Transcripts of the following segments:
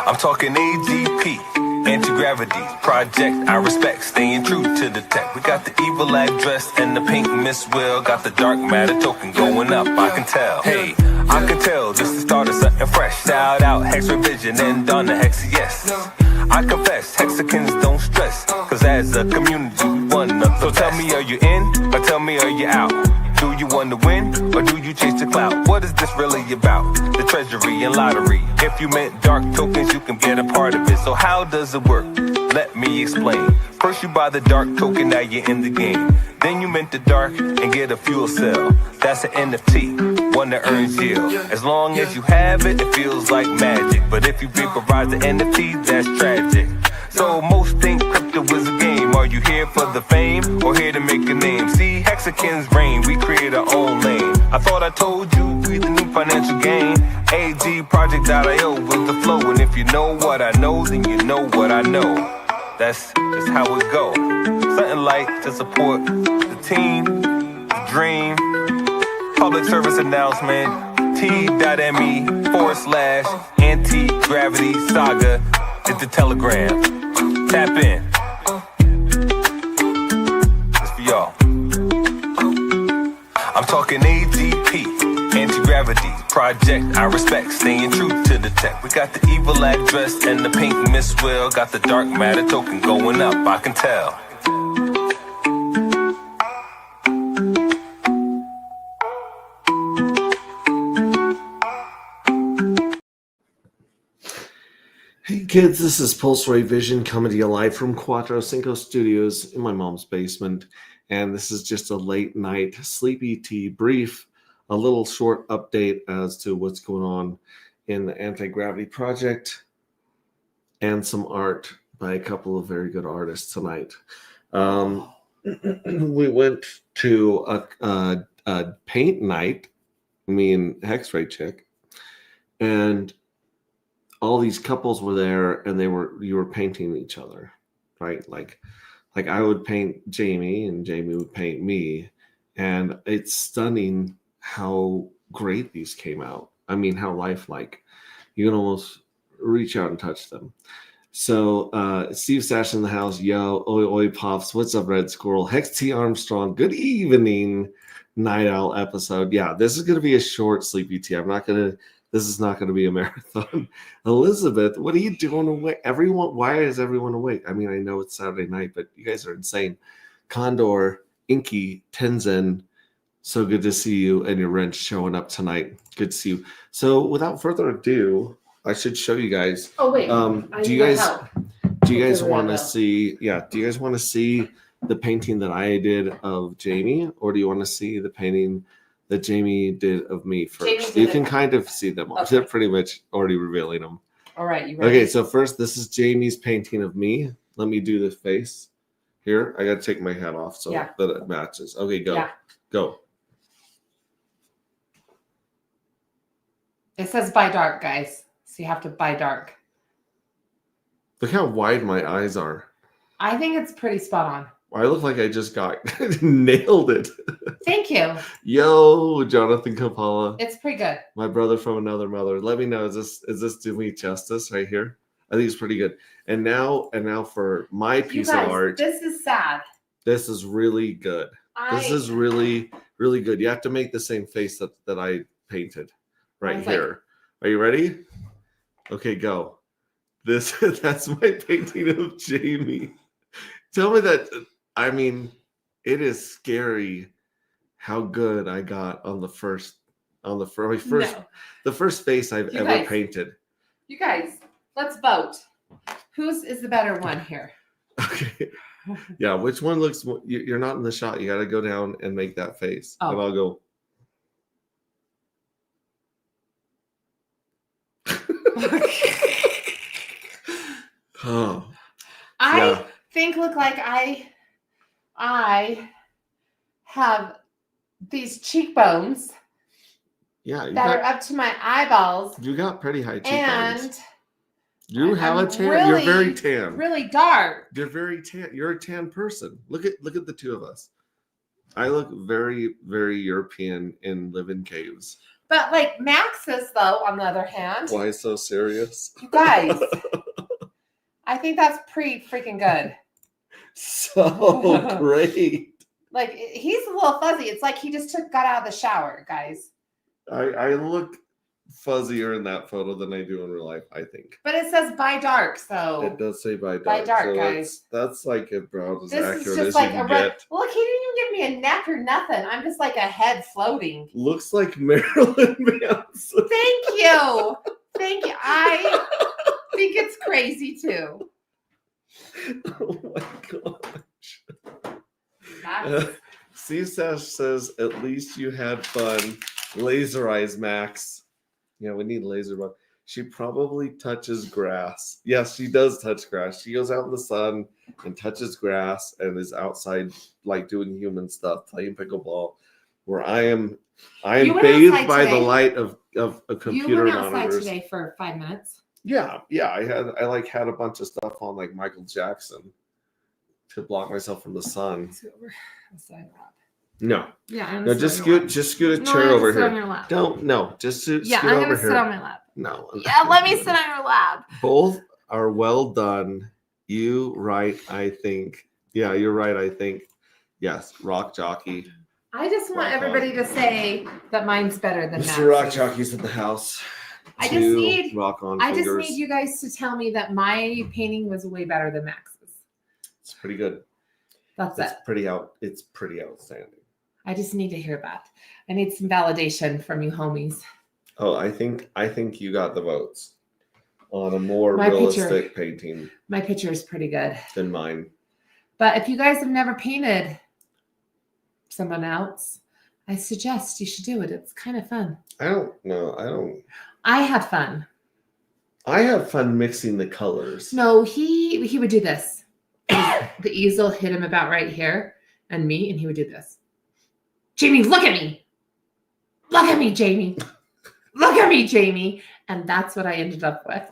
I'm talking AGP, anti-gravity project. I respect, staying true to the tech. We got the evil address and the pink Miss Will. Got the dark matter token going up, I can tell. Hey, I can tell this is the start of something fresh. Shout out Hex Revision and Donna Hex, yes. I confess, Hexicans don't stress, cause as a community we one of the So tell me, are you in, or tell me, are you out? Do you want to win, or do you chase the clout? What is this really about? The treasury and lottery. If you meant dark tokens, you can get a part of it. So how does it work? Let me explain. First you buy the dark token, now you're in the game. Then you mint the dark and get a fuel cell. That's an NFT, one that earns yield. As long as you have it, it feels like magic. But if you vaporize the NFT, that's tragic. So most think crypto is a game. Are you here for the fame, or here to make a name? See, Hexicans reign, we create our own lane. I thought I told you, we the new financial gain. AGproject.io with the flow. And if you know what I know, then you know what I know. That's just how it go. Something like to support the team, the dream. Public service announcement, t.me/anti-gravity saga is the telegram. Tap in. It's for y'all. I'm talking AGP, anti-gravity project. I respect, staying true to the tech. We got the evil address and the pink Miss Will. Got the dark matter token going up, I can tell. Hey kids, this is Pulse Ray Vision coming to you live from Cuatro Cinco Studios in my mom's basement. And this is just a late night sleepy tea brief, a little short update as to what's going on in the Anti-Gravity Project, and some art by a couple of very good artists tonight. We went to a paint night, me and Hex-Ray Chick, and all these couples were there, and you were painting each other, right? Like I would paint Jamie and Jamie would paint me. And it's stunning how great these came out. I mean, how lifelike. You can almost reach out and touch them. So Steve Sash in the house, yo, oi, oi, pops. What's up, Red Squirrel? Hex T Armstrong, good evening, Night Owl episode. Yeah, this is going to be a short sleepy tea. This is not going to be a marathon. Elizabeth, what are you doing awake? Why is everyone awake? I mean, I know it's Saturday night, but you guys are insane. Condor, Inky, Tenzin, so good to see you, and your wrench showing up tonight. Good to see you. So without further ado, I should show you guys. Oh wait, do you guys want to see? Yeah, do you guys want to see the painting that I did of Jamie, or do you want to see the painting that Jamie did of me first? You can kind of see them. Okay. They're pretty much already revealing them. All right, you ready? Okay, so first, this is Jamie's painting of me. Let me do the face. Here, I got to take my hat off so that it matches. Okay, go. Yeah. Go. It says buy dark, guys. So you have to buy dark. Look how wide my eyes are. I think it's pretty spot on. I look like I just got nailed it. Thank you. Yo, Jonathan Kapala. It's pretty good. My brother from another mother. Let me know, is this doing me justice right here? I think it's pretty good. And now for my piece of art. This is sad. This is really good. This is really, really good. You have to make the same face that I painted right here. Are you ready? Okay, go. That's my painting of Jamie. Tell me that. I mean, it is scary how good I got on the first face I've ever painted. You guys, let's vote. Whose is the better one here? Okay. Yeah, which one looks more, you're not in the shot. You got to go down and make that face. Oh. And I'll go. Oh. I look like I have these cheekbones that are up to my eyeballs. You got pretty high cheekbones. And you have a tan. You're very tan. Really dark. You're very tan. You're a tan person. Look at the two of us. I look very, very European and live in caves. But like Max's, though, on the other hand, Why so serious? you guys, I think that's pretty freaking good. So great. Like he's a little fuzzy. It's like he just got out of the shower, guys. I look fuzzier in that photo than I do in real life, I think. But it says by dark, so it does say by dark. By dark, so guys. That's like about as this accurate is just as like you a can get. Look, he didn't even give me a neck or nothing. I'm just like a head floating. Looks like Marilyn Manson. Thank you. Thank you. I think it's crazy too. Oh my gosh. That's- C-Sash says, at least you had fun. Laser eyes, Max. Yeah, we need laser eyes. She probably touches grass. Yes, she does touch grass. She goes out in the sun and touches grass and is outside like doing human stuff, playing pickleball. Where I am bathed by the light of a computer you went outside monitors. today for 5 minutes. Yeah. I had a bunch of stuff on like Michael Jackson to block myself from the sun. No. Yeah. No, just scoot a chair over here. Just scoot I'm over gonna here. sit on my lap. No. Yeah, let me sit on your lap. Both are well done. You right, I think. Yeah, you're right, I think. Yes, rock jockey. I just want everybody to say that mine's better than Mr. Rock Max's. Jockey's at the house. I just need rock on I fingers. just need you guys to tell me that my painting was way better than Max's. It's pretty good. That's it. It's pretty outstanding. I just need to hear that. I need some validation from you homies. Oh, I think you got the votes on a more My realistic painting My picture is pretty good. than mine. But if you guys have never painted someone else, I suggest you should do it. It's kind of fun. I don't know. I had fun. I have fun mixing the colors. No, he would do this. The easel hit him about right here and me, and he would do this. Jamie, look at me. Look at me, Jamie. Look at me, Jamie. And that's what I ended up with.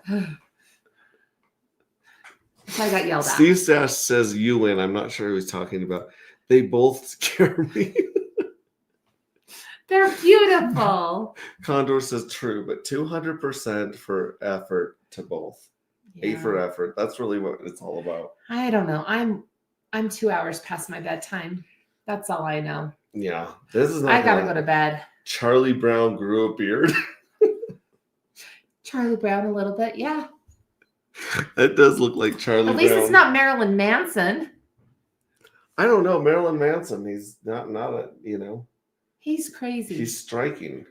So I got yelled at. Steve Stash says you win. I'm not sure who he's talking about. They both scare me. They're beautiful. Condor says true, but 200% for effort to both. Yeah. A for effort. That's really what it's all about. I don't know. I'm 2 hours past my bedtime. That's all I know. Yeah. This is not I gotta go to bed. Charlie Brown grew a beard. Charlie Brown a little bit, yeah. That does look like Charlie Brown. At least it's not Marilyn Manson. I don't know. Marilyn Manson. He's not a, He's crazy. he's striking.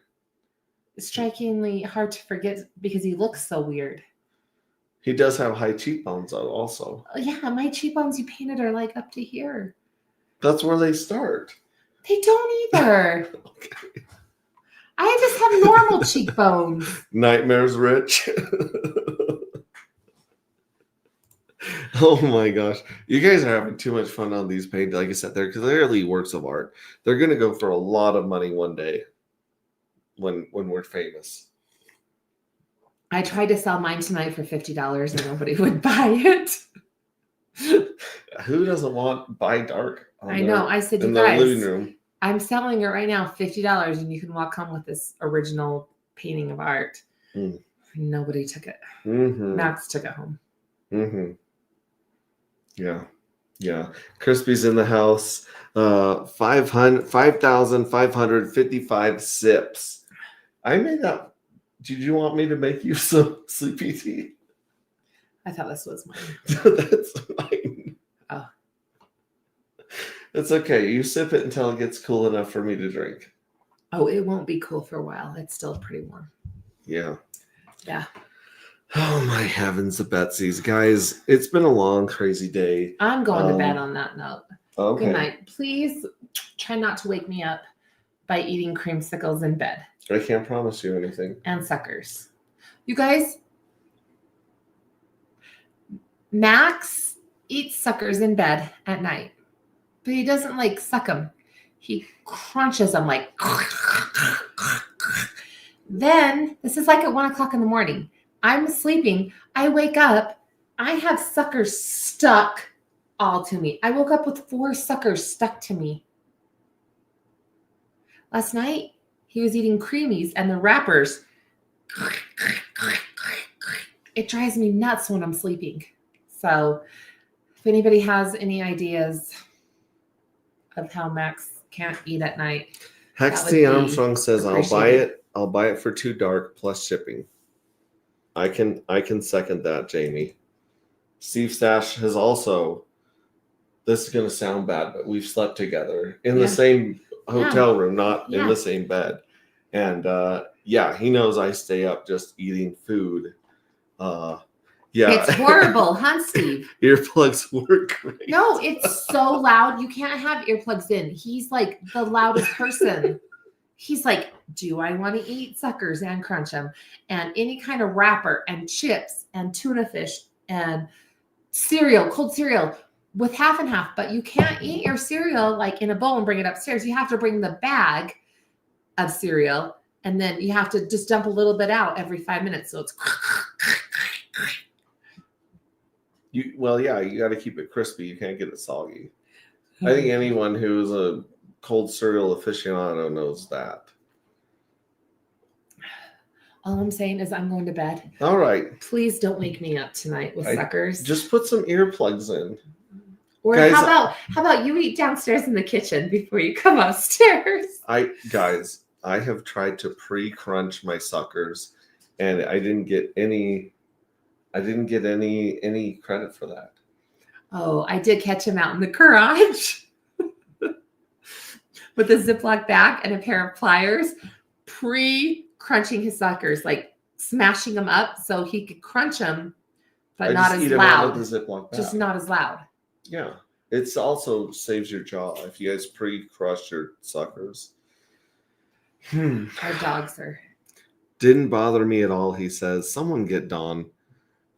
Strikingly hard to forget because he looks so weird. He does have high cheekbones though, also. Yeah, my cheekbones you painted are like up to here. That's where they start. They don't either. Okay. I just have normal cheekbones. Nightmares Rich. Oh my gosh. You guys are having too much fun on these paintings. Like I said, they're clearly works of art. They're going to go for a lot of money one day when we're famous. I tried to sell mine tonight for $50 and nobody would buy it. Who doesn't want By Dark I know. I said, you in their guys, living room? I'm selling it right now, $50, and you can walk home with this original painting of art. Mm. Nobody took it. Mm-hmm. Max took it home. Mm-hmm. Yeah. Crispy's in the house. 5,555 sips. I made that. Did you want me to make you some sleepy tea? I thought this was mine. That's mine. Oh. It's okay. You sip it until it gets cool enough for me to drink. Oh, it won't be cool for a while. It's still pretty warm. Yeah. Yeah. Oh my heavens, the Betsy's. Guys, it's been a long, crazy day. I'm going to bed on that note. Okay. Good night. Please try not to wake me up by eating creamsicles in bed. I can't promise you anything. And suckers. You guys, Max eats suckers in bed at night, but he doesn't like suck them. He crunches them like. Then, this is like at 1 o'clock in the morning. I'm sleeping. I wake up. I have suckers stuck all to me. I woke up with 4 suckers stuck to me. Last night, he was eating creamies and the wrappers. It drives me nuts when I'm sleeping. So if anybody has any ideas of how Max can't eat at night, Hex that would T be Armstrong says, "I'll buy appreciated. it. I'll buy it for $2 plus shipping." I can second that, Jamie. Steve Stash has also. This is going to sound bad, but we've slept together in Yeah. the same hotel room, not in Yeah. the same bed. And yeah, he knows I stay up just eating food. Yeah, It's horrible, huh, Steve? earplugs work great. No, it's so loud. You can't have earplugs in. He's like the loudest person. He's like, do I want to eat suckers and crunch them and any kind of wrapper and chips and tuna fish and cereal, cold cereal with half and half, but you can't eat your cereal like in a bowl and bring it upstairs. You have to bring the bag of cereal and then you have to just dump a little bit out every 5 minutes. So it's Well, yeah, you got to keep it crispy. You can't get it soggy. I think anyone who's a cold cereal aficionado knows that. all I'm saying is I'm going to bed. All right, Please don't wake me up tonight with suckers. just put some earplugs in. Or Guys, how about you eat downstairs in the kitchen before you come upstairs? I have tried to pre-crunch my suckers, and I didn't get any credit for that. Oh, I did catch him out in the garage with a Ziploc bag and a pair of pliers, pre-crunching his suckers, like smashing them up so he could crunch them, but I not just as eat 'em out loud. of the Ziploc bag. Just not as loud. Yeah, it's also saves your jaw if you guys pre-crush your suckers. Our dogs are. Didn't bother me at all. He says, "Someone get Dawn."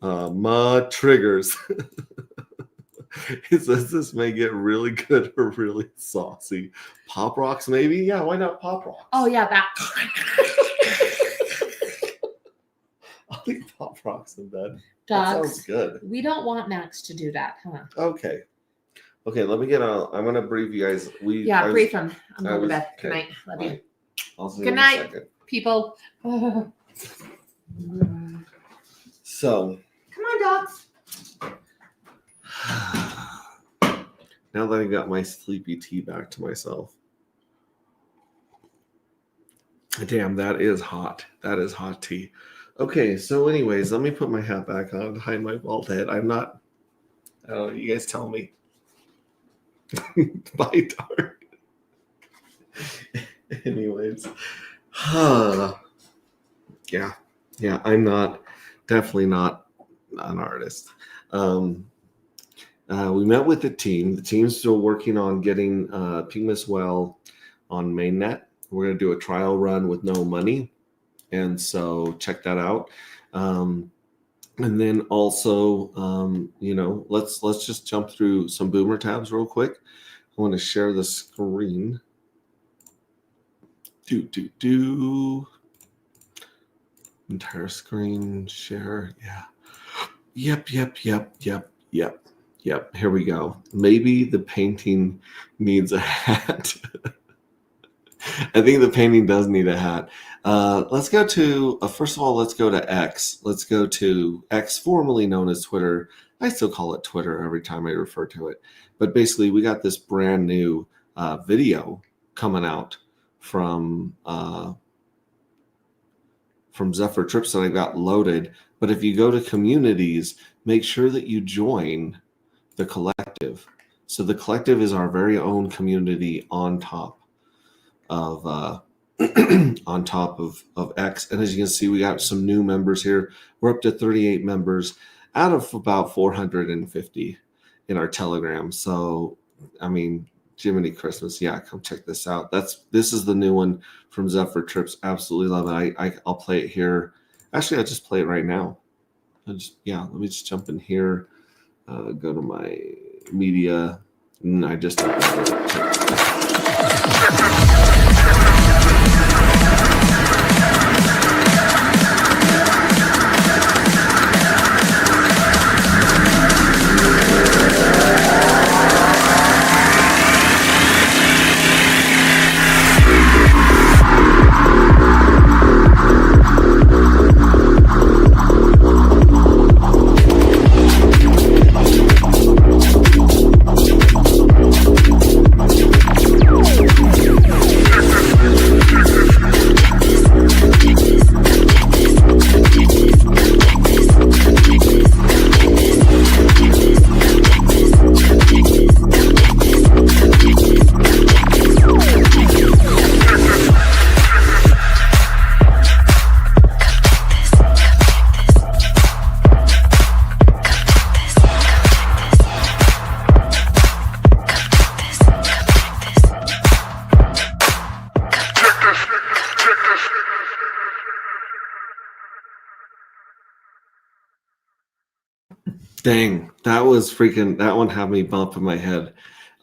Ma triggers. He says this may get really good or really saucy. Pop rocks, maybe? Yeah, why not pop rocks? Oh yeah, that. I'll eat pop rocks in bed. That sounds Dogs. good. We don't want Max to do that, huh? Okay. Okay, let me get on. I'm gonna brief you guys. Yeah, brief him. I'm I going to was- bed. Good okay. night. Love you. I'll see Good you night. in a second. People. So Come on, dogs. now that I got my sleepy tea back to myself. Damn, that is hot. That is hot tea. Okay, so anyways, let me put my hat back on to hide my bald head. I'm not. I don't know. You guys tell me. Bye, dark. Anyways, yeah, I'm not, definitely not an artist. We met with the team. The team's still working on getting Pygmus Well on mainnet. We're going to do a trial run with no money, and so check that out. And then also, let's just jump through some Boomer tabs real quick. I want to share the screen. Entire screen share. Yeah. Yep. Here we go. Maybe the painting needs a hat. I think the painting does need a hat. Let's go to, first of all, let's go to X. Let's go to X, formerly known as Twitter. I still call it Twitter every time I refer to it. But basically, we got this brand new video coming out from Zephyr Trips that I got loaded. But if you go to communities, make sure that you join the collective. So the collective is our very own community on top of X. And as you can see, we got some new members here. We're up to 38 members out of about 450 in our Telegram. So, I mean, Jiminy Christmas. Yeah, come check this out. This is the new one from Zephyr Trips. Absolutely love it. I'll play it here. Actually, I'll just play it right now. Let me just jump in here. Go to my media. And I just Dang, that was freaking. That one had me bump in my head.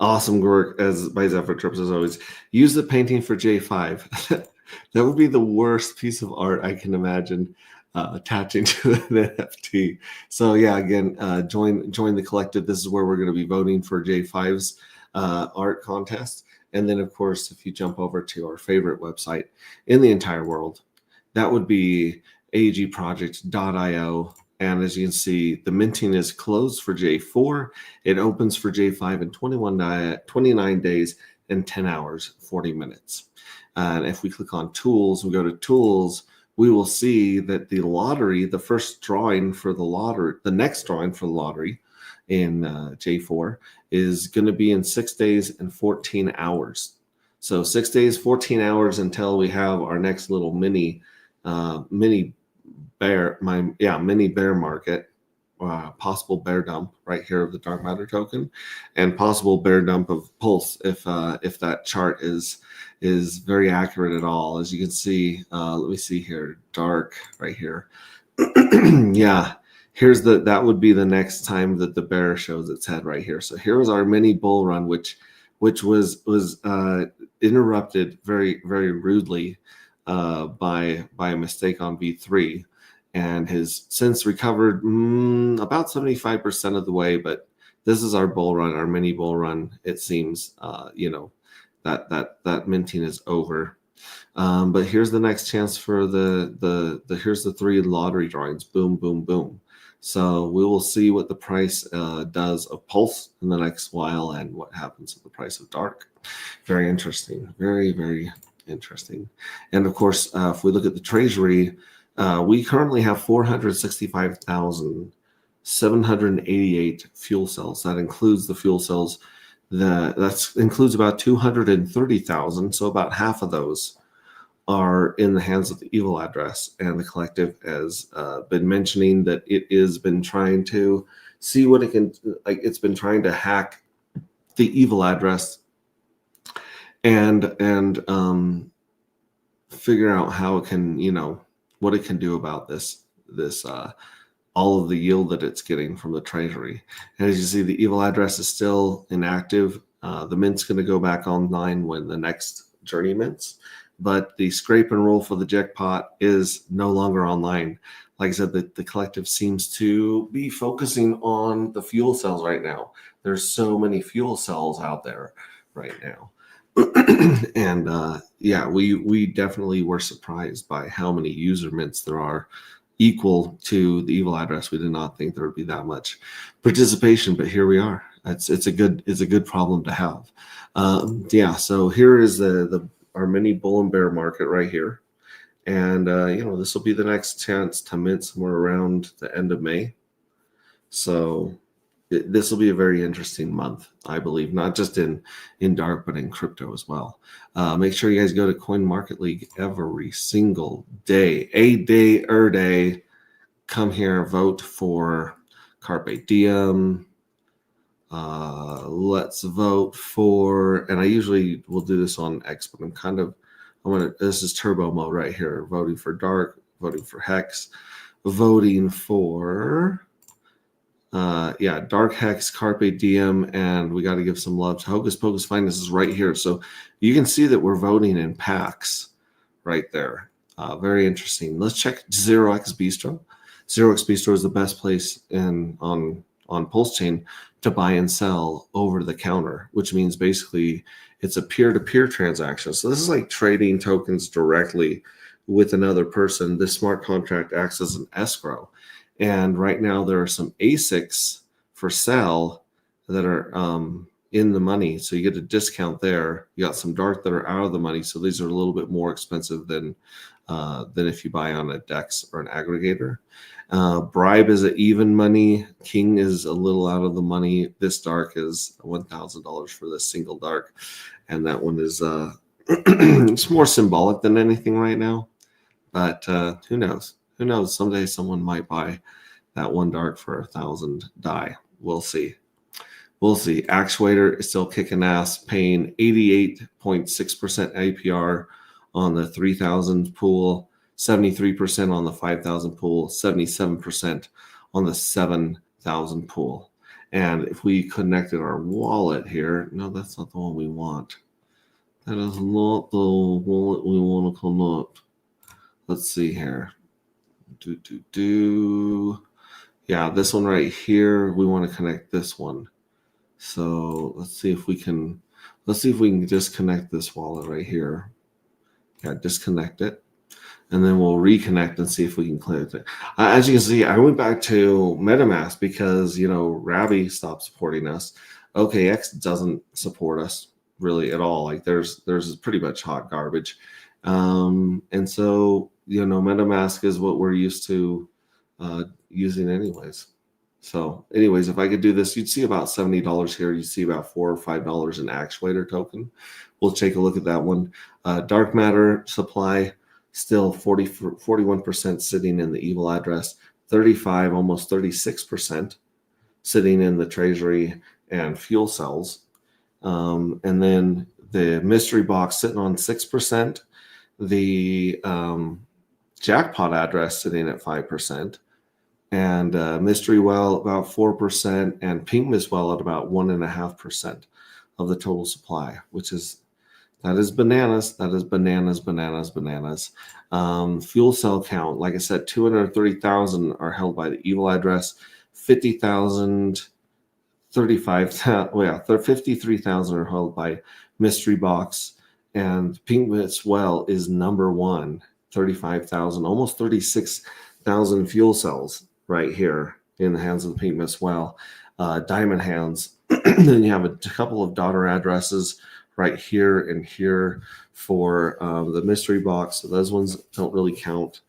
Awesome work as by Zephyr Trips as always. Use the painting for J5. That would be the worst piece of art I can imagine attaching to an NFT. So yeah, again, join the collective. This is where we're going to be voting for J5's art contest. And then, of course, if you jump over to our favorite website in the entire world, that would be agproject.io. And as you can see, the minting is closed for J4. It opens for J5 in 29 days and 10 hours, 40 minutes. And if we click on tools, we go to tools, we will see that the lottery, the first drawing for the lottery, the next drawing for the lottery in J4 is going to be in 6 days and 14 hours. So 6 days, 14 hours until we have our next little mini bear market, possible bear dump right here of the dark matter token, and possible bear dump of Pulse if that chart is very accurate at all. As you can see, let me see here, dark right here. Yeah, here's that would be the next time that the bear shows its head right here. So here was our mini bull run, which was interrupted very, very rudely by a mistake on V3, and has since recovered about 75% of the way. But this is our bull run, our mini bull run. It seems, that minting is over. But here's the next chance for here's the 3 lottery drawings. Boom, boom, boom. So we will see what the price does of Pulse in the next while, and what happens with the price of Dark. Very interesting. Very, very interesting. And of course, if we look at the treasury, we currently have 465,788 fuel cells. That includes the fuel cells. That includes about 230,000. So about half of those are in the hands of the evil address. And the collective has been mentioning that it has been trying to see what it can, it's been trying to hack the evil address and figure out how it can, what it can do about this all of the yield that it's getting from the treasury. And as you see, the evil address is still inactive. The mint's going to go back online when the next journey mints, but the scrape and roll for the jackpot is no longer online. Like I said, the collective seems to be focusing on the fuel cells right now. There's so many fuel cells out there right now. And we definitely were surprised by how many user mints there are equal to the evil address. We did not think there would be that much participation, but here we are. It's a good problem to have. So here is our mini bull and bear market right here, and this will be the next chance to mint somewhere around the end of May. So this will be a very interesting month, I believe, not just in dark, but in crypto as well. Make sure you guys go to Coin Market League every single day, a day. Come here, vote for Carpe Diem. Let's vote for, and I usually will do this on X, but this is turbo mode right here. Voting for Dark, voting for Hex, voting for Dark Hex, Carpe Diem, and we got to give some love to Hocus Pocus Finance is right here. So you can see that we're voting in packs right there. Very interesting. Let's check 0x Bistro. 0x Bistro is the best place on Pulse Chain to buy and sell over the counter, which means basically it's a peer-to-peer transaction. So this is like trading tokens directly with another person. This smart contract acts as an escrow. And right now there are some ASICs for sale that are in the money. So you get a discount there. You got some dark that are out of the money. So these are a little bit more expensive than if you buy on a DEX or an aggregator. Bribe is an even money. King is a little out of the money. This dark is $1,000 for this single dark. And that one is it's more symbolic than anything right now. But who knows? Who knows? Someday someone might buy that one dark for 1,000 DAI. We'll see. We'll see. Actuator is still kicking ass, paying 88.6% APR on the 3,000 pool, 73% on the 5,000 pool, 77% on the 7,000 1,000 pool. And if we connected our wallet here, no, that's not the one we want. That is not the wallet we want to connect. Let's see here. Yeah, this one right here, we want to connect this one. So let's see if we can disconnect this wallet right here. Yeah, disconnect it. And then we'll reconnect and see if we can clear it. As you can see, I went back to MetaMask because, Ravi stopped supporting us. OKX doesn't support us really at all. Like there's pretty much hot garbage. And so, MetaMask is what we're used to using anyways. So anyways, if I could do this, you'd see about $70 here. You'd see about $4 or $5 in Actuator token. We'll take a look at that one. Dark matter supply, still 41% sitting in the evil address, 35, almost 36% sitting in the treasury and fuel cells. And then the mystery box sitting on 6%, the jackpot address sitting at 5%, and mystery well about 4%, and pink mist well at about 1.5% of the total supply, that is bananas. That is bananas. Fuel cell count, like I said, 230,000 are held by the evil address, 50,000, 53,000 are held by mystery box, and pink mist well is number one, 35,000, almost 36,000 fuel cells right here in the hands of the pink mist well. Diamond hands. Then you have a couple of daughter addresses right here and here for the mystery box. So those ones don't really count.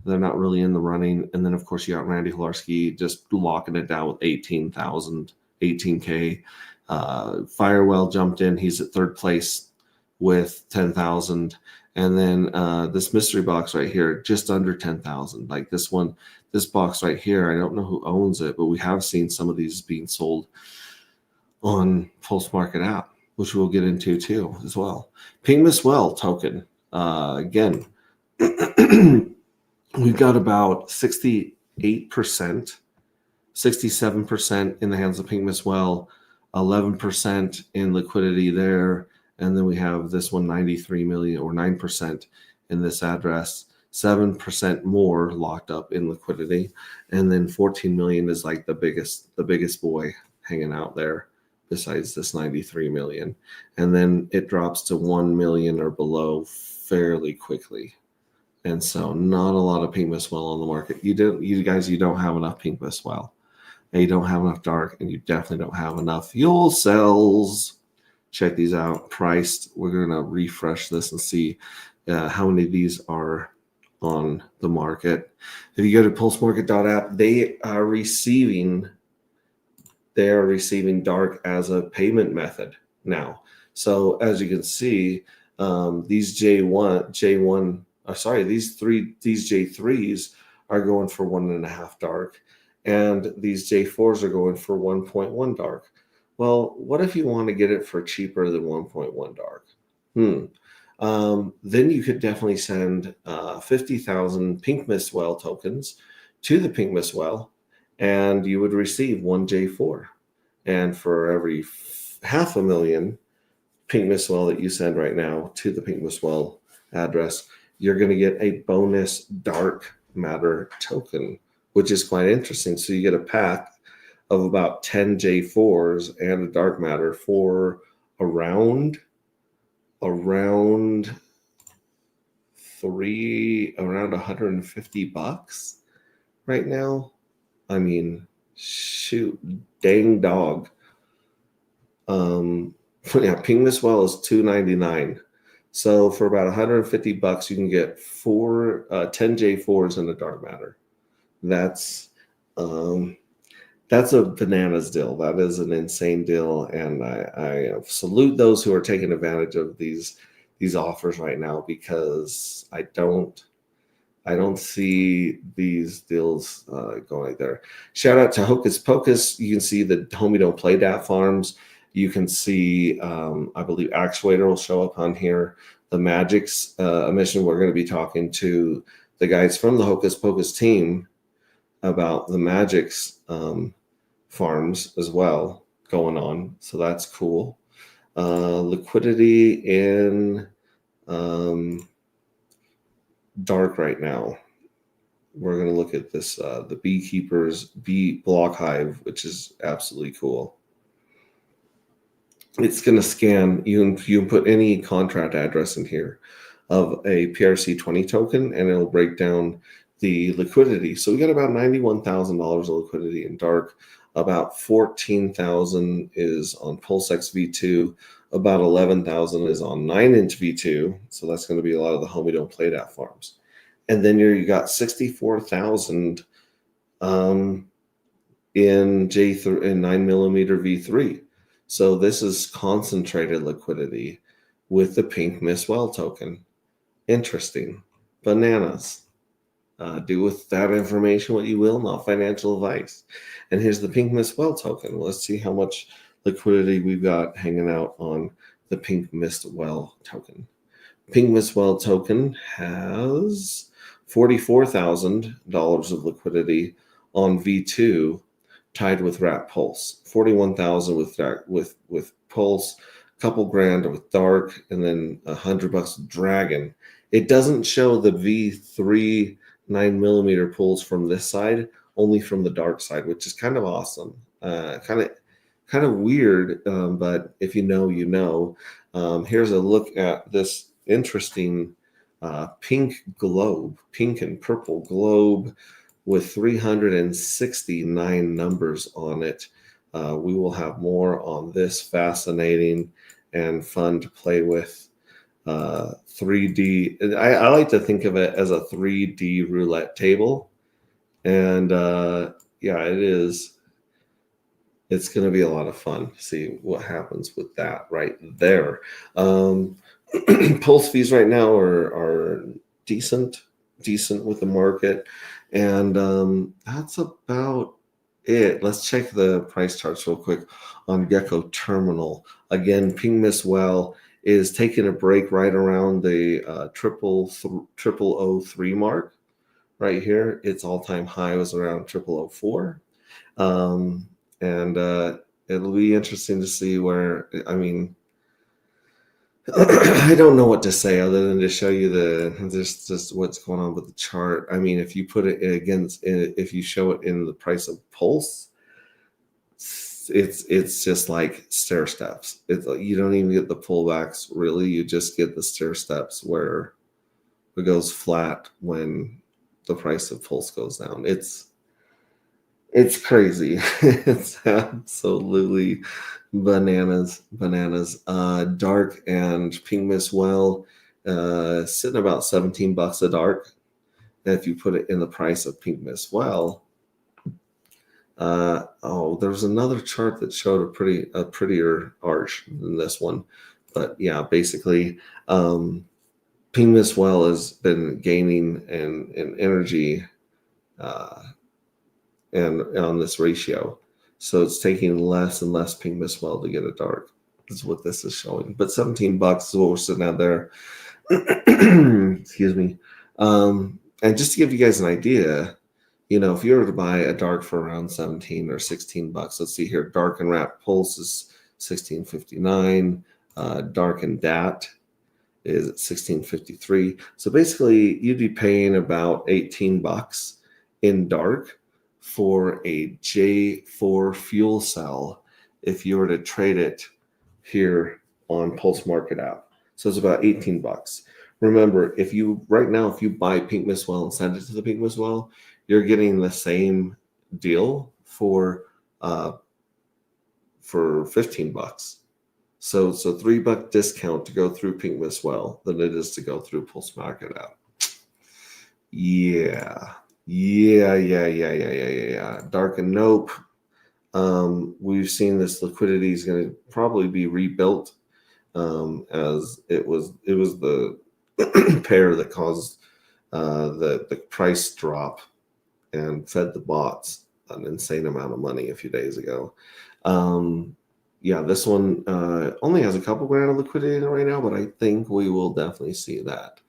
They're not really in the running. And then, of course, you got Randy Hilarski just locking it down with 18,000, 18K. Firewell jumped in. He's at third place with 10,000. And then this mystery box right here, just under 10,000. Like this one, this box right here, I don't know who owns it, but we have seen some of these being sold on Pulse Market app, which we'll get into too as well. Pink mist well token. Again, we've got about 68%, 67% in the hands of pink mist well, 11% in liquidity there. And then we have this one, 93 million or 9% in this address, 7% more locked up in liquidity. And then 14 million is like the biggest boy hanging out there besides this 93 million. And then it drops to 1 million or below fairly quickly. And so not a lot of pink mist well on the market. You don't have enough pink mist well. And you don't have enough dark, and you definitely don't have enough fuel cells. Check these out, priced. We're going to refresh this and see how many of these are on the market. If you go to pulsemarket.app, they are receiving dark as a payment method now. So as you can see, these J3s are going for 1.5 dark, and these J4s are going for 1.1 dark. Well, what if you want to get it for cheaper than 1.1 dark? Then you could definitely send 50,000 pink mist well tokens to the pink mist well, and you would receive one J4. And for every 500,000 pink mist well that you send right now to the pink mist well address, you're going to get a bonus dark matter token, which is quite interesting. So you get a pack of about 10 J4s and a dark matter for around $150 right now. I mean, shoot, dang dog. Yeah, pink mist well is $299. So for about $150, you can get 10 J4s and a dark matter. That's a bananas deal. That is an insane deal, and I salute those who are taking advantage of these offers right now, because I don't see these deals going there. Shout out to Hocus Pocus. You can see the Homie Don't Play Dat farms. You can see, I believe Actuator will show up on here. The Magix emission, we're going to be talking to the guys from the Hocus Pocus team about the Magix farms as well going on. So that's cool. Liquidity in dark right now. We're going to look at this, the Beekeeper's Bee Block Hive, which is absolutely cool. It's going to scan, you can put any contract address in here of a PRC20 token, and it'll break down the liquidity. So we got about $91,000 of liquidity in dark. About 14,000 is on PulseX V2. About 11,000 is on 9-inch V2. So that's going to be a lot of the Homie Don't Play That farms. And then you got 64,000 in J3 in 9mm V3. So this is concentrated liquidity with the Pink Miss Well token. Interesting. Bananas. Do with that information what you will, not financial advice. And here's the Pink Miss Well token. Let's see how much liquidity we've got hanging out on the Pink Miss Well token. Pink Miss Well token has $44,000 of liquidity on V2 tied with Rat Pulse. 41,000 with Pulse, a couple grand with Dark, and then $100 with Dragon. It doesn't show the V3 9mm pulls from this side, only from the Dark side, which is kind of awesome. Kind of weird, but if you know, you know. Here's a look at this interesting pink globe, pink and purple globe with 369 numbers on it. We will have more on this fascinating and fun to play with 3D. I like to think of it as a 3D roulette table. And yeah, it is. It's going to be a lot of fun to see what happens with that right there. Pulse fees right now are decent with the market. And that's about it. Let's check the price charts real quick on Gecko Terminal. Again, Pink Miss Well is taking a break right around the 0003 mark right here. Its all-time high was around 0004. And it'll be interesting to see where, I mean, I don't know what to say other than to show you just what's going on with the chart. I mean, if you put it against, if you show it in the price of Pulse, it's just like stair steps. It's you don't even get the pullbacks really. You just get the stair steps where it goes flat when the price of Pulse goes down. It's crazy. It's absolutely bananas. Dark and Pink Miss Well sitting about $17 a dark. And if you put it in the price of Pink Miss Well, there was another chart that showed a prettier arch than this one. But yeah, basically, Pink Miss Well has been gaining in energy and on this ratio. So it's taking less and less Pink Miss Well to get a dark. That's what this is showing. But $17 is what we're sitting at there. Excuse me. And just to give you guys an idea, you know, if you were to buy a dark for around 17 or $16, let's see here. Dark and Rat Pulse is $16.59. Dark and Dat is $16.53. So basically, you'd be paying about $18 in dark for a J4 fuel cell if you were to trade it here on Pulse Market app. So it's about $18. Remember, if you buy Pink Miss Well and send it to the Pink Miss Well, you're getting the same deal for $15. So it's a $3 discount to go through Pink Miss Well than it is to go through Pulse Market app. Yeah. Dark and Nope. We've seen this liquidity is going to probably be rebuilt as it was the pair that caused the price drop and fed the bots an insane amount of money a few days ago. Yeah, this one only has a couple grand of liquidity in it right now, but I think we will definitely see that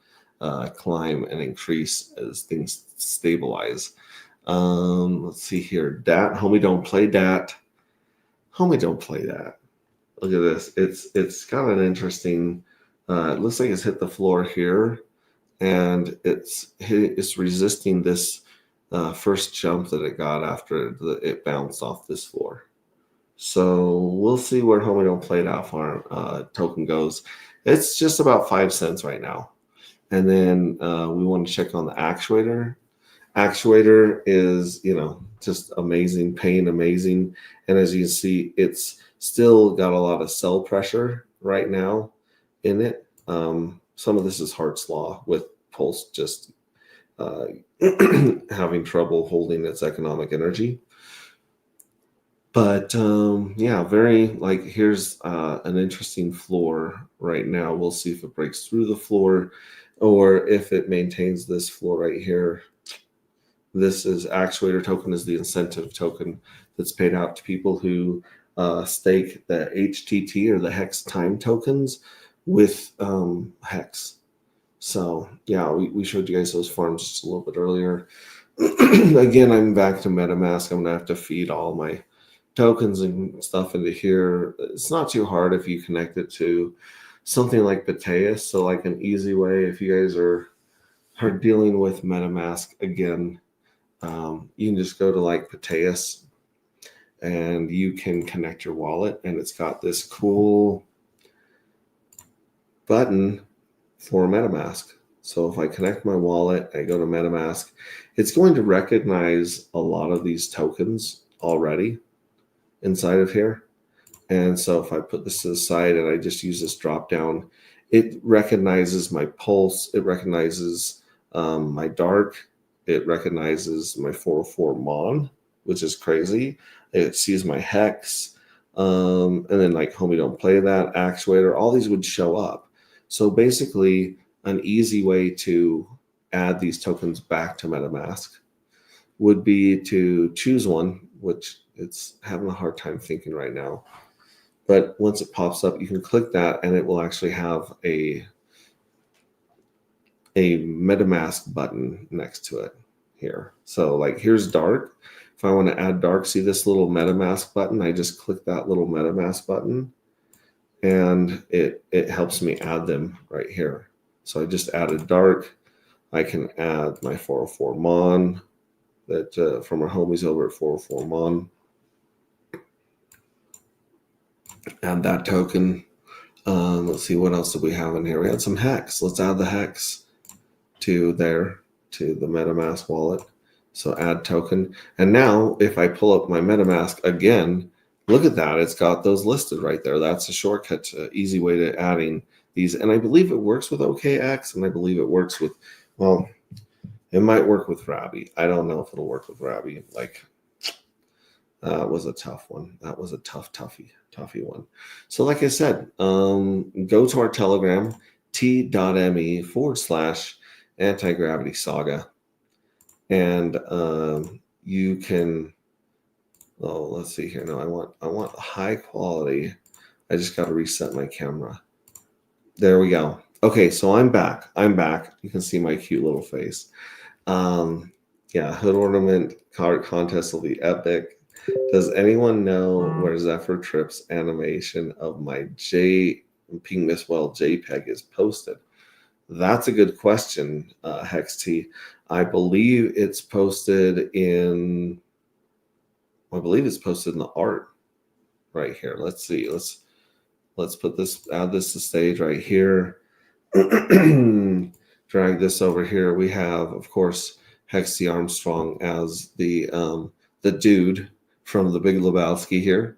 climb and increase as things stabilize. Let's see here. Dat, homie, don't play dat. Homie, don't play that. Look at this. It's got an interesting. It looks like it's hit the floor here, and it's resisting this first jump that it got after it bounced off this floor. So we'll see where homie don't play that farm token goes. It's just about 5 cents right now. And then we want to check on the actuator. Actuator is, just amazing, pain amazing. And as you can see, it's still got a lot of sell pressure right now in it. Some of this is Hart's Law with Pulse just having trouble holding its economic energy. But here's an interesting floor right now. We'll see if it breaks through the floor or if it maintains this floor right here. This is actuator token is the incentive token that's paid out to people who stake the HTT or the Hex time tokens with Hex. So yeah, we showed you guys those farms just a little bit earlier. Again, I'm back to MetaMask. I'm gonna have to feed all my tokens and stuff into here. It's not too hard if you connect it to something like Bateus. So like an easy way, if you guys are dealing with MetaMask again, you can just go to like Bateus and you can connect your wallet, and it's got this cool button for MetaMask. So if I connect my wallet, I go to MetaMask, it's going to recognize a lot of these tokens already inside of here. And so if I put this to the side and I just use this drop down, it recognizes my Pulse, it recognizes my Dark, it recognizes my 404 Mon, which is crazy. It sees my Hex, and then like homie don't play that, actuator, all these would show up. So basically an easy way to add these tokens back to MetaMask would be to choose one, which it's having a hard time thinking right now. But once it pops up, you can click that and it will actually have a MetaMask button next to it here. So like here's Dark. If I want to add Dark, see this little MetaMask button? I just click that little MetaMask button and it helps me add them right here. So I just added Dark. I can add my 404 Mon that from our homies over at 404 Mon. Add that token. Let's see, what else do we have in here? We had some Hex. Let's add the Hex to the MetaMask wallet. So add token. And now if I pull up my MetaMask again, look at that. It's got those listed right there. That's a shortcut, easy way to adding these. And I believe it works with OKX, and I believe it works with, well, it might work with Rabby. I don't know if it'll work with Rabby. Like, that was a tough one. That was a toughy one. So like I said, go to our Telegram, t.me/anti-gravity saga. And you can, let's see here. No, I want high quality. I just got to reset my camera. There we go. Okay, so I'm back. You can see my cute little face. Yeah, hood ornament card contest will be epic. Does anyone know where Zephyr Trip's animation of my Pink Miss Well JPEG is posted? That's a good question, Hex T. I believe it's posted in the art right here. Let's see. Let's put this, add this to stage right here. Drag this over here. We have, of course, Hex T Armstrong as the dude from the Big Lebowski here.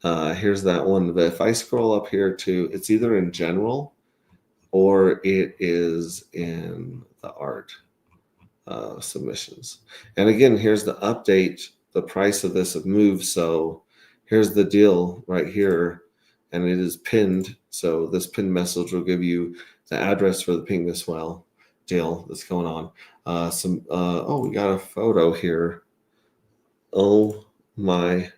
Here's that one. But if I scroll up here to, it's either in general or it is in the art submissions. And again, here's the update. The price of this have moved. So here's the deal right here. And it is pinned. So this pinned message will give you the address for the Pink Miss Well deal that's going on. We got a photo here. Oh my.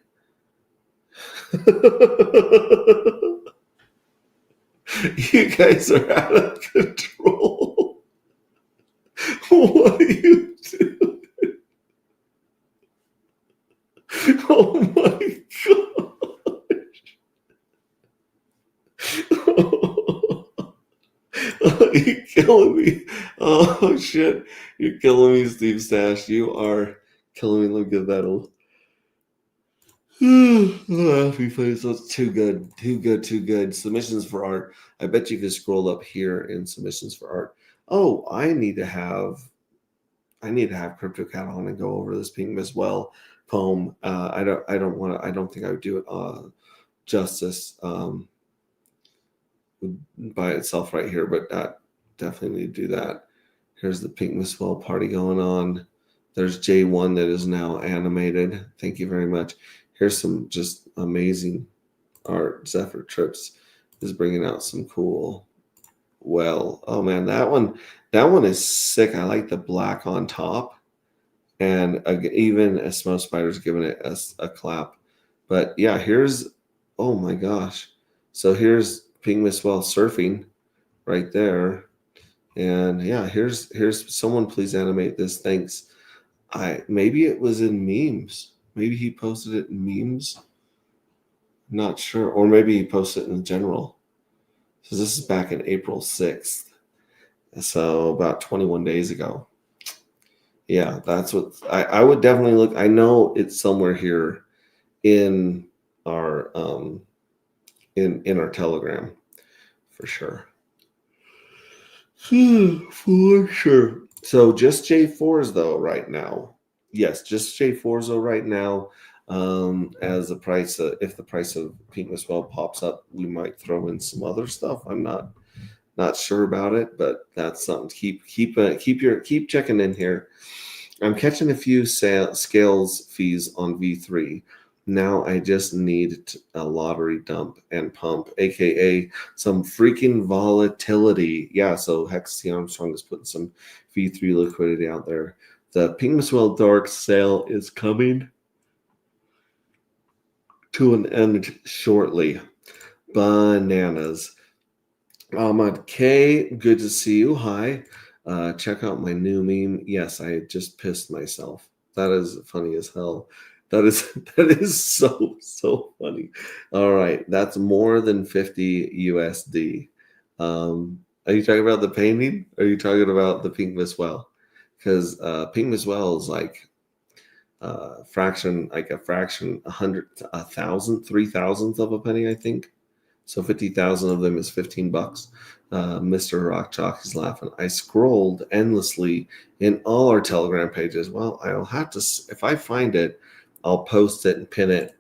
You guys are out of control. What are you doing? Oh my god. You're killing me. Oh shit. You're killing me, Steve Stash. You are killing me. Let me get that old. Happy face. That's too good. Too good. Too good. Submissions for art. I bet you could scroll up here in submissions for art. Oh, I need to have Crypto Cat on and go over this Pink Miss Well poem. I don't think I would do it justice by itself right here, but definitely need to do that. Here's the Pink Miss Well party going on. There's J1 that is now animated. Thank you very much. Here's some just amazing art. Zephyr Trips is bringing out some cool. Well, oh man, that one is sick. I like the black on top, and even a Smoke Spider's giving it a clap. But yeah, oh my gosh. So here's Pink Miss Well surfing right there. And yeah, here's someone please animate this. Thanks. Maybe it was in memes. Maybe he posted it in memes. Not sure. Or maybe he posted it in general. So this is back in April 6th. So about 21 days ago. Yeah, that's what I would definitely look. I know it's somewhere here in our in our Telegram for sure. For sure. So just J4s though right now. Yes, just J4s though right now. As the price, if the price of Pink Miss Well pops up, we might throw in some other stuff. I'm not sure about it, but that's something to keep checking in here. I'm catching a few scales fees on V3. Now I just need a lottery dump and pump, aka some freaking volatility. Yeah, so Hex T. Armstrong is putting some V3 liquidity out there. The Pink Miss Well Dark sale is coming to an end shortly. Bananas. Ahmad K, good to see you. Hi. Check out my new meme. Yes, I just pissed myself. That is funny as hell. That is so funny. All right, that's more than 50 USD. Are you talking about the painting? Or are you talking about the Pink Miss Well? Because Pink Miss Well is like a fraction, 100, 1,000, 3,000th of a penny, I think. So 50,000 of them is $15. Mr. Rock Chalk is laughing. I scrolled endlessly in all our Telegram pages. Well, I'll have to, if I find it, I'll post it and pin it.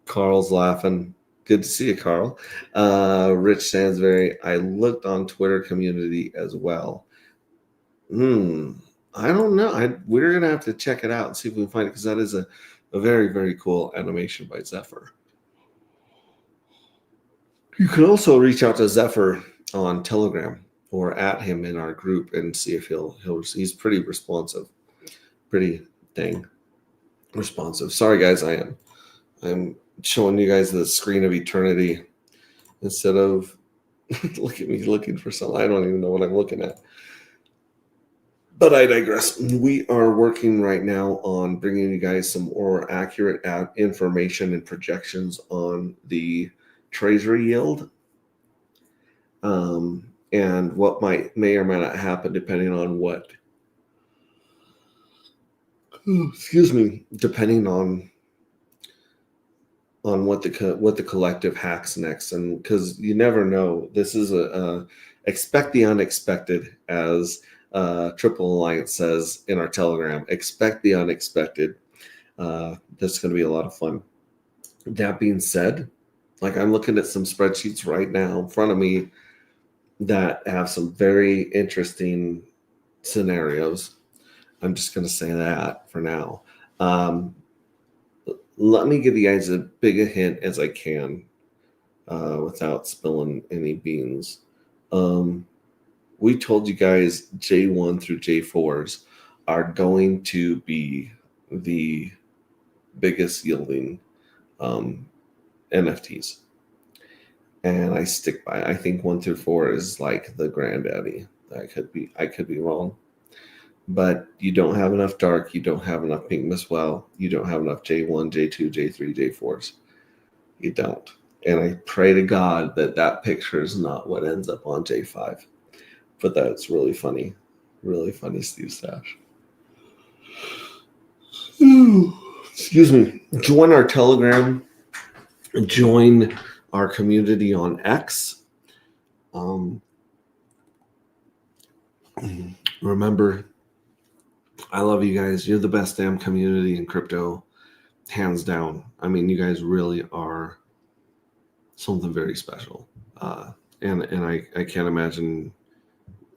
Carl's laughing. Good to see you, Carl. Rich Sansbury. I looked on Twitter community as well. I don't know. We're going to have to check it out and see if we can find it because that is a very, very cool animation by Zephyr. You can also reach out to Zephyr on Telegram or at him in our group and see if he's pretty responsive. Pretty dang responsive. Sorry guys, I'm showing you guys the screen of eternity instead of look at me looking for something. I don't even know what I'm looking at. But I digress. We are working right now on bringing you guys some more accurate information and projections on the treasury yield and what may or may not happen depending on what depending on what the collective hacks next. And because you never know, this is expect the unexpected, as Triple Alliance says in our Telegram. Expect the unexpected. That's going to be a lot of fun. That being said, like I'm looking at some spreadsheets right now in front of me that have some very interesting scenarios. I'm just going to say that for now. Let me give you guys as big a hint as I can without spilling any beans. We told you guys J1 through J4s are going to be the biggest yielding NFTs. And I stick by it. I think 1 through 4 is like the granddaddy. I could be wrong. but you don't have enough dark, you don't have enough pink Miss Well, you don't have enough J1, J2, J3, J4s. You don't. And I pray to God that that picture is not what ends up on J5. But that's really funny. Really funny, Steve Stash. Excuse me. Join our Telegram. Join our community on X. Remember, I love you guys. You're the best damn community in crypto, hands down. I mean, you guys really are something very special. And I can't imagine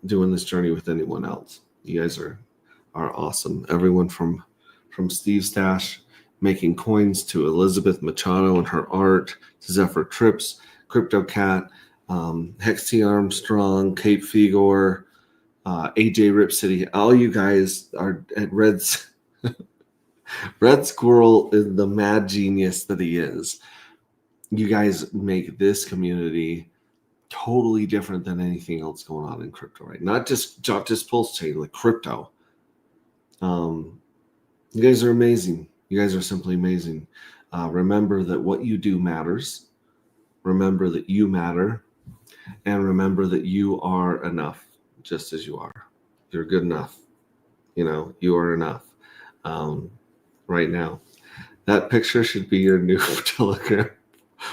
doing this journey with anyone else. You guys are awesome. Everyone from Steve Stash making coins to Elizabeth Machado and her art to Zephyr Trips, Crypto Cat, Hex T Armstrong, Kate Figor, AJ Rip City. All you guys are at Red's. Red Squirrel is the mad genius that he is. You guys make this community totally different than anything else going on in crypto, right? Not just Pulse Chain, like crypto. You guys are amazing. You guys are simply amazing. Remember that what you do matters. Remember that you matter. And remember that you are enough, just as you are. You're good enough. You know, you are enough right now. That picture should be your new Telegram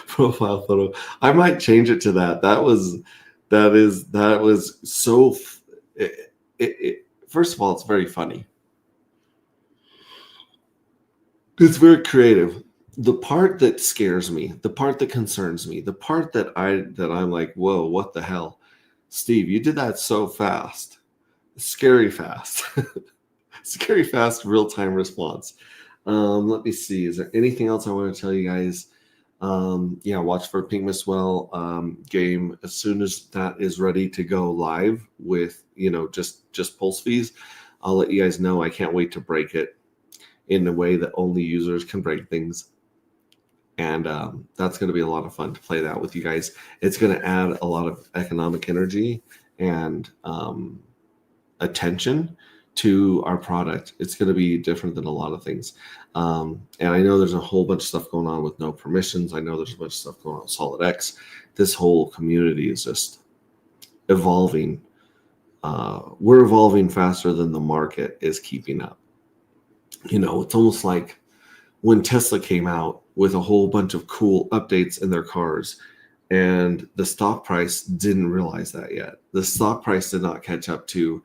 profile photo. I might change it to that. That was so. First of all, it's very funny. It's very creative. The part that scares me, the part that concerns me, the part that I'm like, whoa, what the hell, Steve? You did that so fast, scary fast, scary fast, real time response. Let me see. Is there anything else I want to tell you guys? Yeah, watch for Pink Miss Well game as soon as that is ready to go live with just pulse fees. I'll let you guys know. I can't wait to break it in a way that only users can break things, and that's going to be a lot of fun to play that with you guys. It's going to add a lot of economic energy and attention to our product. It's going to be different than a lot of things. And I know there's a whole bunch of stuff going on with no permissions. I know there's a bunch of stuff going on with SolidX. This whole community is just evolving. We're evolving faster than the market is keeping up. It's almost like when Tesla came out with a whole bunch of cool updates in their cars, and the stock price didn't realize that yet. The stock price did not catch up to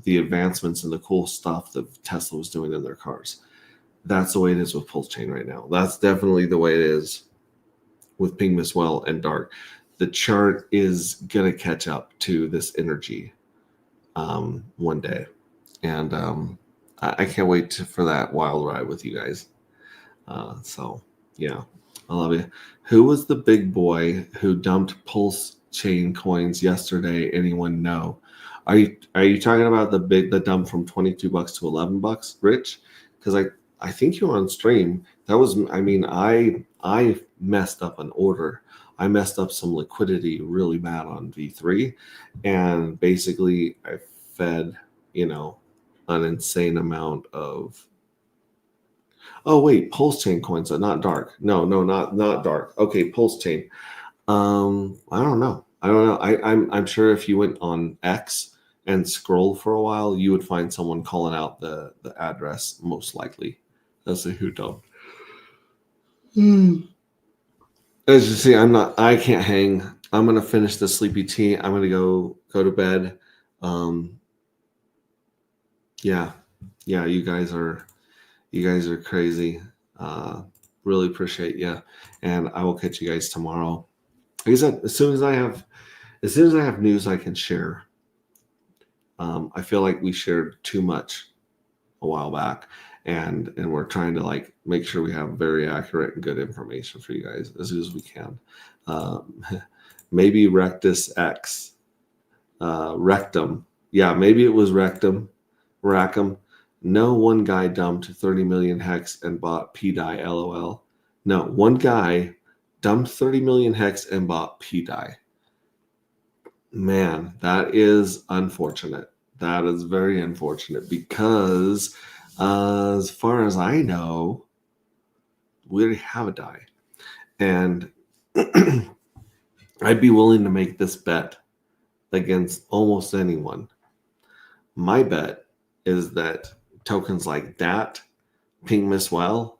the advancements and the cool stuff that Tesla was doing in their cars. That's the way it is with Pulse Chain right now. That's definitely the way it is with Pink Miss Well and Dark. The chart is going to catch up to this energy one day. And I can't wait for that wild ride with you guys. So, yeah, I love you. Who was the big boy who dumped Pulse Chain coins yesterday? Anyone know? Are you talking about the dump from $22 to $11, Rich? Because I think you were on stream. That was, I messed up an order. I messed up some liquidity really bad on V3, and basically I fed an insane amount of. Oh wait, Pulse Chain coins are not dark. No, not dark. Okay, Pulse Chain. I don't know. I'm sure if you went on X and scroll for a while, you would find someone calling out the address, most likely. That's a who don't. As you see, I can't hang. I'm gonna finish the sleepy tea. I'm gonna go to bed. Yeah, you guys are crazy. Really appreciate you, and I will catch you guys tomorrow. Like I said, as soon as I have news I can share. I feel like we shared too much a while back, and we're trying to make sure we have very accurate and good information for you guys as soon as we can. Maybe Rectus X, Rectum. Yeah, maybe it was Rectum, Rackham. No, one guy dumped 30 million hex and bought PDAI. LOL. No, one guy dumped 30 million hex and bought PDAI. Man, that is unfortunate. That is very unfortunate because, as far as I know, we already have a die. And I'd be willing to make this bet against almost anyone. My bet is that tokens like that, Pink Miss Well,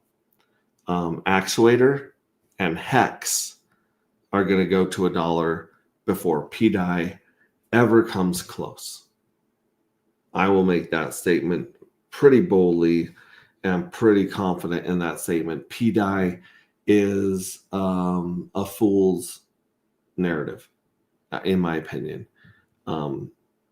Actuator, and Hex are going to go to $1 before PDI ever comes close. I will make that statement pretty boldly and pretty confident in that statement. PDI is a fool's narrative, in my opinion.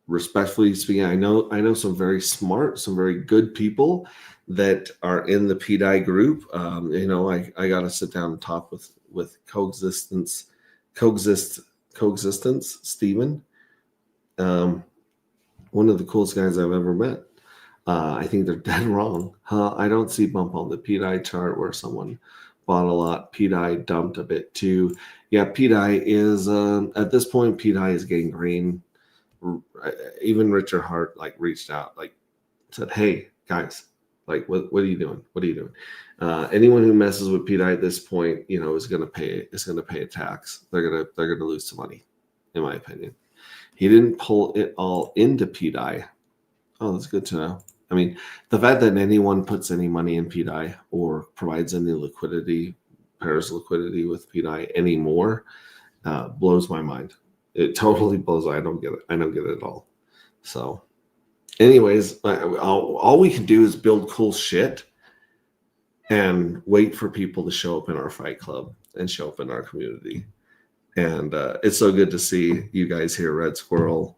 Respectfully speaking, I know some very smart, some very good people that are in the PDI group. I got to sit down and talk with coexistence Stephen, one of the coolest guys I've ever met. I think they're dead wrong. I don't see bump on the PDI chart where someone bought a lot. PDI dumped a bit too. Yeah, PDI is at this point, PDI is getting green. Even Richard Hart reached out, said, "Hey guys, what are you doing? What are you doing?" Anyone who messes with PDI at this point, is going to pay a tax. They're gonna lose some money, in my opinion. He didn't pull it all into PDI. Oh, that's good to know. I mean, the fact that anyone puts any money in PDI or provides any liquidity, pairs liquidity with PDI anymore, blows my mind. It totally blows. I don't get it. I don't get it at all. So, anyways, all we can do is build cool shit and wait for people to show up in our fight club and show up in our community. And it's so good to see you guys here, Red Squirrel,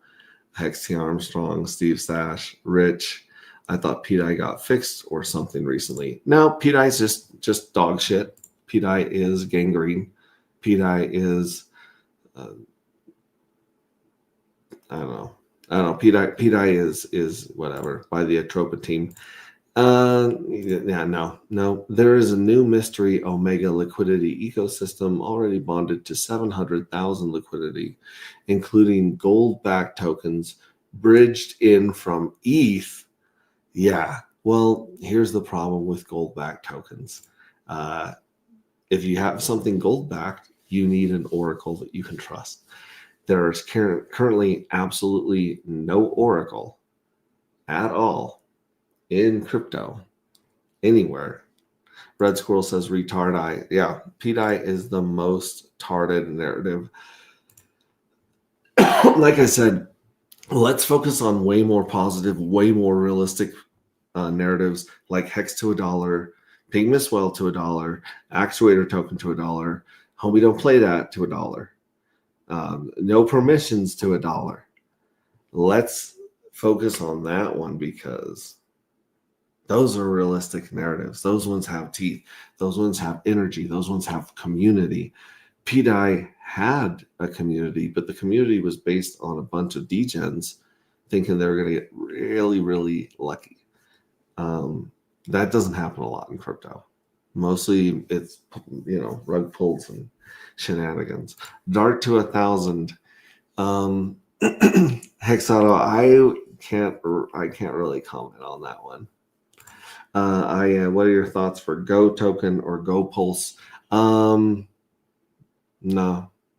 Hex T. Armstrong, Steve Stash, Rich. I thought PDI got fixed or something recently. No, PDI is just dog shit. PDI is gangrene. PDI is I don't know. PDI is whatever by the Atropa team. No. There is a new mystery Omega liquidity ecosystem already bonded to 700,000 liquidity, including gold-backed tokens bridged in from ETH. Yeah. Well, here's the problem with gold-backed tokens. If you have something gold-backed, you need an oracle that you can trust. There is currently absolutely no oracle at all in crypto anywhere. Red Squirrel says retard. Yeah, PDI is the most tarded narrative. Like I said, let's focus on way more positive, way more realistic narratives like Hex to $1, Pink Miss Well to $1, Actuator token to $1, Homie Don't Play That to $1. No permissions to $1. Let's focus on that one because those are realistic narratives. Those ones have teeth. Those ones have energy. Those ones have community. PDI had a community, but the community was based on a bunch of degens thinking they were going to get really, really lucky. That doesn't happen a lot in crypto. Mostly it's, rug pulls and shenanigans. Dark to 1,000. Hexauto, I can't really comment on that one. What are your thoughts for Go Token or Go Pulse? No,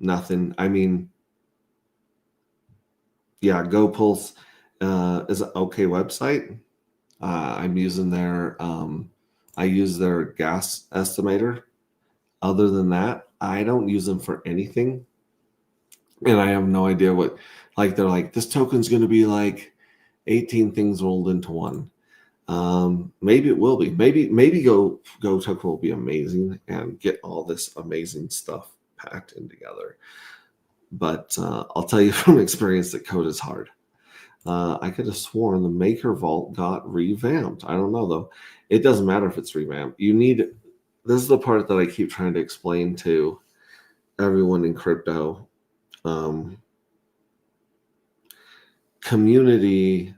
nothing. I mean, yeah, Go Pulse is an okay website. I'm using their I use their gas estimator. Other than that, I don't use them for anything. And I have no idea what, they're like, this token's going to be like 18 things rolled into one. Maybe it will be. Maybe Go Token will be amazing and get all this amazing stuff packed in together. But I'll tell you from experience that code is hard. I could have sworn the Maker Vault got revamped. I don't know though. It doesn't matter if it's revamped. This is the part that I keep trying to explain to everyone in crypto. Community,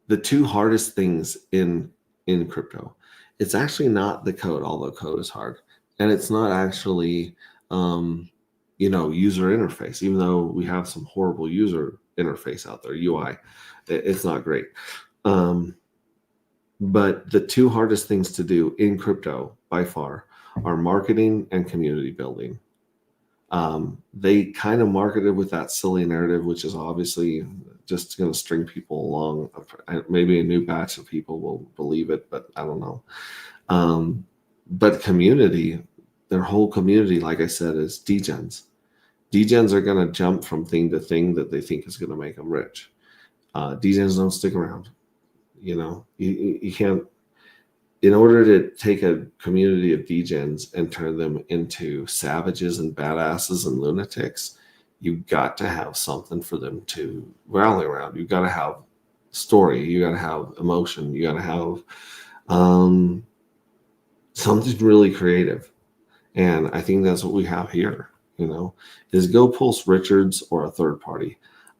the two hardest things in crypto, it's actually not the code, although code is hard, and it's not actually user interface, even though we have some horrible user interface out there, UI. It's not great. But the two hardest things to do in crypto by far are marketing and community building. They kind of marketed with that silly narrative, which is obviously just going to string people along. Maybe a new batch of people will believe it, but I don't know. But community, their whole community, like I said, is degens. Degens are going to jump from thing to thing that they think is going to make them rich. Degens don't stick around. You can't, in order to take a community of degens and turn them into savages and badasses and lunatics, you've got to have something for them to rally around. You've got to have story. You got to have emotion. You got to have something really creative. And I think that's what we have here, is Go Pulse Richards or a third party.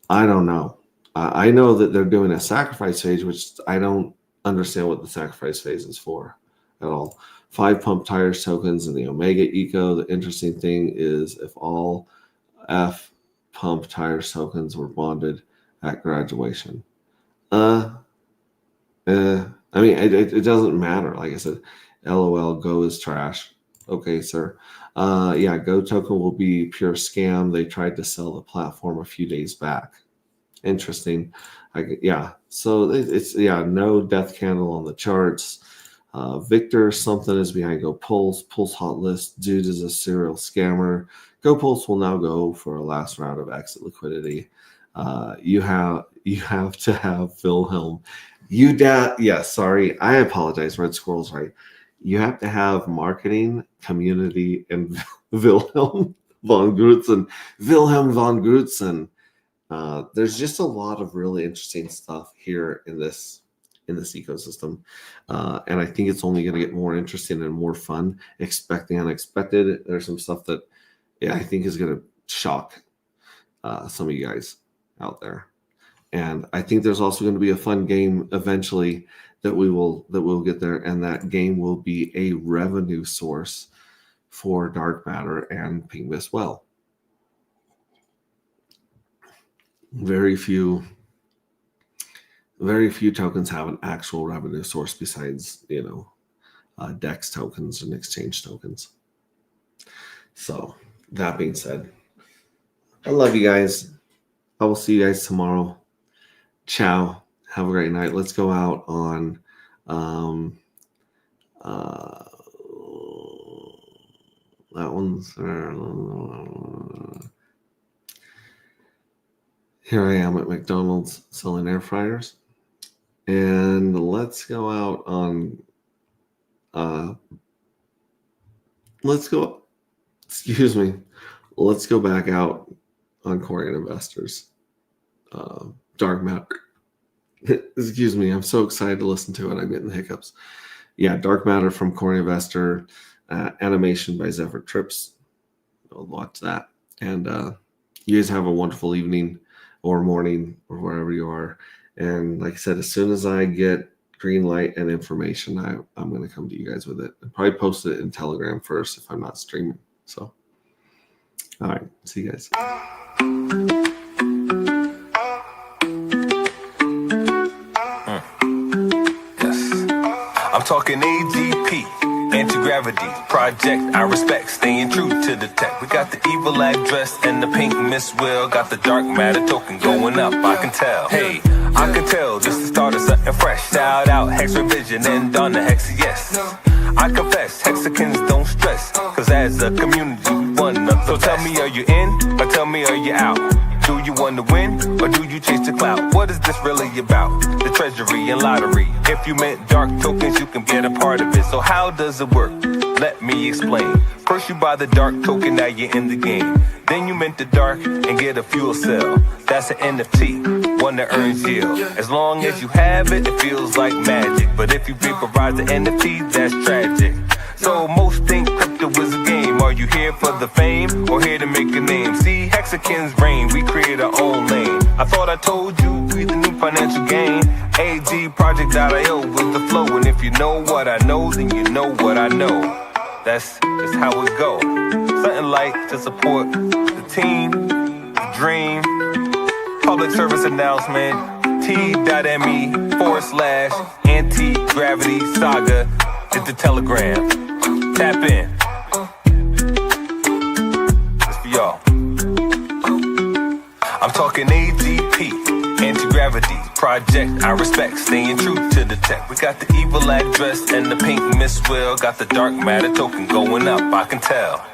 I don't know. I know that they're doing a sacrifice phase, which I don't understand what the sacrifice phase is for at all. 5 Pump Tires tokens in the Omega Eco. The interesting thing is if all F Pump Tires tokens were bonded at graduation. I mean, it doesn't matter. Like I said, LOL, Go is trash. Okay, sir. Yeah, Go token will be pure scam. They tried to sell the platform a few days back. Interesting. So it's no death candle on the charts. Victor something is behind Go Pulse hot list. Dude is a serial scammer. Go Pulse will now go for a last round of exit liquidity. You have to have Wilhelm. Sorry, I apologize. Red Squirrel's right. You have to have marketing, community, and Wilhelm von Grutzen. There's just a lot of really interesting stuff here in this ecosystem, and I think it's only going to get more interesting and more fun. Expect the unexpected. There's some stuff that I think is going to shock some of you guys out there, and I think there's also going to be a fun game eventually that we'll get there, and that game will be a revenue source for Dark Matter and Ping Well. Very few tokens have an actual revenue source besides, DEX tokens and exchange tokens. So that being said, I love you guys. I will see you guys tomorrow. Ciao. Have a great night. Let's go out on that one's here I am at McDonald's selling air fryers. And let's go out on let's go back out on Corian Investors. Dark Matter. Excuse me, I'm so excited to listen to it. I'm getting the hiccups. Yeah, Dark Matter from Corian Investor, animation by Zephyr Trips. I'll watch that. And you guys have a wonderful evening or morning or wherever you are. And like I said, as soon as I get green light and information, I'm going to come to you guys with it. I'll probably post it in Telegram first if I'm not streaming. So, all right. See you guys. I'm talking AGP, anti-gravity, project I respect, staying true to the tech. We got the evil address and the pink Miss Will, got the dark matter token going up, I can tell. Hey, I can tell this is the start of something fresh. Shout out Hex Revision and Donna Hex, yes. I confess, Hexicans don't stress, cause as a community we won up. So tell me, are you in, or tell me, are you out? Do you want to win, or do you chase the clout? What is this really about? The treasury and lottery. If you meant dark tokens, you can get a part of it. So how does it work? Let me explain. First you buy the dark token, now you're in the game. Then you mint the dark and get a fuel cell. That's an NFT, one that earns yield. As long as you have it, it feels like magic. But if you vaporize the NFT, that's tragic. So most think crypto is a game. Are you here for the fame or here to make a name? See, Hexicans reign, we create our own lane. I thought I told you, we the new financial gain. AGproject.io with the flow. And if you know what I know, then you know what I know. That's just how it go. Something like to support the team, the dream, Public service announcement. T.me/anti-gravity saga is the telegram. Tap in. It's for y'all. I'm talking AGP, anti-gravity project. I respect, staying true to the tech. We got the evil address and the pink Miss Will. Got the dark matter token going up, I can tell.